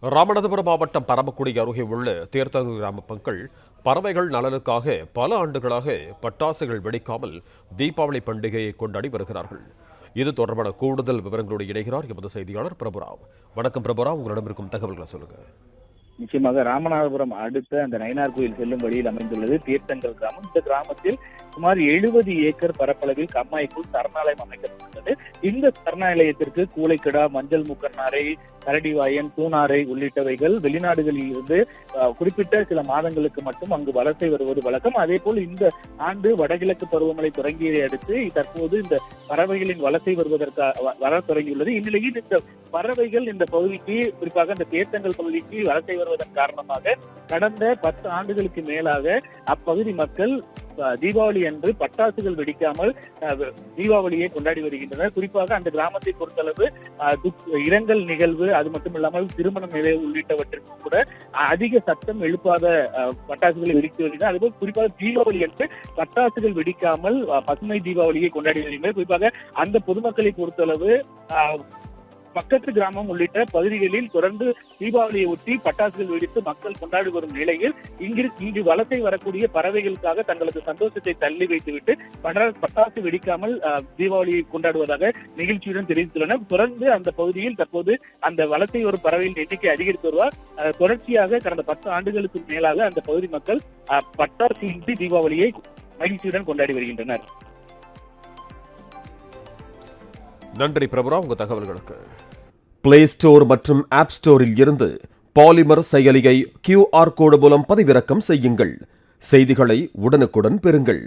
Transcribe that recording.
ராமநாதபுரம் மாவட்டம் பரமக்குடி அருகே உள்ள தேர்தல் கிராம மக்கள் பறவைகள் நலனுக்காக பல ஆண்டுகளாக பட்டாசுகள் வெடிக்காமல் தீபாவளி பண்டிகையை கொண்டாடி வருகிறார்கள். இது தொடர்பான கூடுதல் விவரங்களோடு இணைகிறார் எமது செய்தியாளர் பிரபுராவ். வணக்கம் பிரபுராவ், உங்களிடம் இருக்கும் தகவல்களை சொல்லுங்க. நிச்சயமாக ராமநாதபுரம் அடுத்த அந்த நயினார் கோயில் செல்லும் வழியில் அமைந்துள்ளது தீர்த்தங்கல் கிராமம். இந்த கிராமத்தில் சுமார் 70 ஏக்கர் பரப்பளவில் கம்மாய்க்குள் சரணாலயம் அமைக்கப்பட்டுள்ளது. இந்த சரணாலயத்திற்கு கூளைக்கடா, மஞ்சள் மூக்கன்னாரை, கரடிவாயன், பூனாரை உள்ளிட்டவைகள் வெளிநாடுகளில் இருந்து குறிப்பிட்ட சில மாதங்களுக்கு மட்டும் அங்கு வலசை வருவது வழக்கம். அதே போல் இந்த ஆண்டு வடகிழக்கு பருவமழை தொடங்கியதை அடுத்து தற்போது இந்த பறவைகளின் வலசை வருவதற்காக வர தொடங்கியுள்ளது. இந்நிலையில் இந்த பறவைகள் இந்த பகுதிக்கு, குறிப்பாக இந்த தேர்த்தங்கல் பகுதிக்கு வலசை வருவதன் காரணமாக கடந்த 10 ஆண்டுகளுக்கு மேலாக அப்பகுதி மக்கள் தீபாவளி அன்று பட்டாசுகள் வெடிக்காமல் தீபாவளியை கொண்டாடி வருகின்றனர். குறிப்பாக அந்த கிராமத்தை பொறுத்தளவு இரங்கல் நிகழ்வு, அது மட்டும் இல்லாமல் திருமண நிகழ்வு உள்ளிட்டவற்றிற்கும் கூட அதிக சத்தம் எழுப்பாத பட்டாசுகளை வெடித்து வருகின்றனர். அதுபோல் குறிப்பாக தீபாவளி அன்று பட்டாசுகள் வெடிக்காமல் பசுமை தீபாவளியை கொண்டாடி வருகின்றனர். குறிப்பாக அந்த பொதுமக்களை பொறுத்தளவு பக்கத்து கிராமம் உள்ளிட்ட பகுதிகளில் தொடர்ந்து தீபாவளியை ஒட்டி பட்டாசுகள் வெடித்து மக்கள் கொண்டாடி வரும் நிலையில் இங்கு வலசை வரக்கூடிய பறவைகளுக்காக தங்களது சந்தோஷத்தை தள்ளி வைத்துவிட்டு பட்டாசு வெடிக்காமல் தீபாவளியை கொண்டாடுவதாக நிகழ்ச்சியுடன் தெரிவித்துள்ளனர். தொடர்ந்து அந்த பகுதியில் தற்போது அந்த வலசை வரும் பறவைகளின் எண்ணிக்கை அதிகரித்து வருவார். தொடர்ச்சியாக கடந்த 10 ஆண்டுகளுக்கு மேலாக அந்த பகுதி மக்கள் பட்டாசு இன்றி தீபாவளியை மகிழ்ச்சியுடன் கொண்டாடி வருகின்றனர். நன்றி பிரபுரா, உங்க தகவல்களுக்கு. பிளே ஸ்டோர் மற்றும் ஆப் ஸ்டோரில் இருந்து பாலிமர் செயலியை QR கோடு மூலம் பதிவிறக்கம் செய்யுங்கள். செய்திகளை உடனுக்குடன் பெறுங்கள்.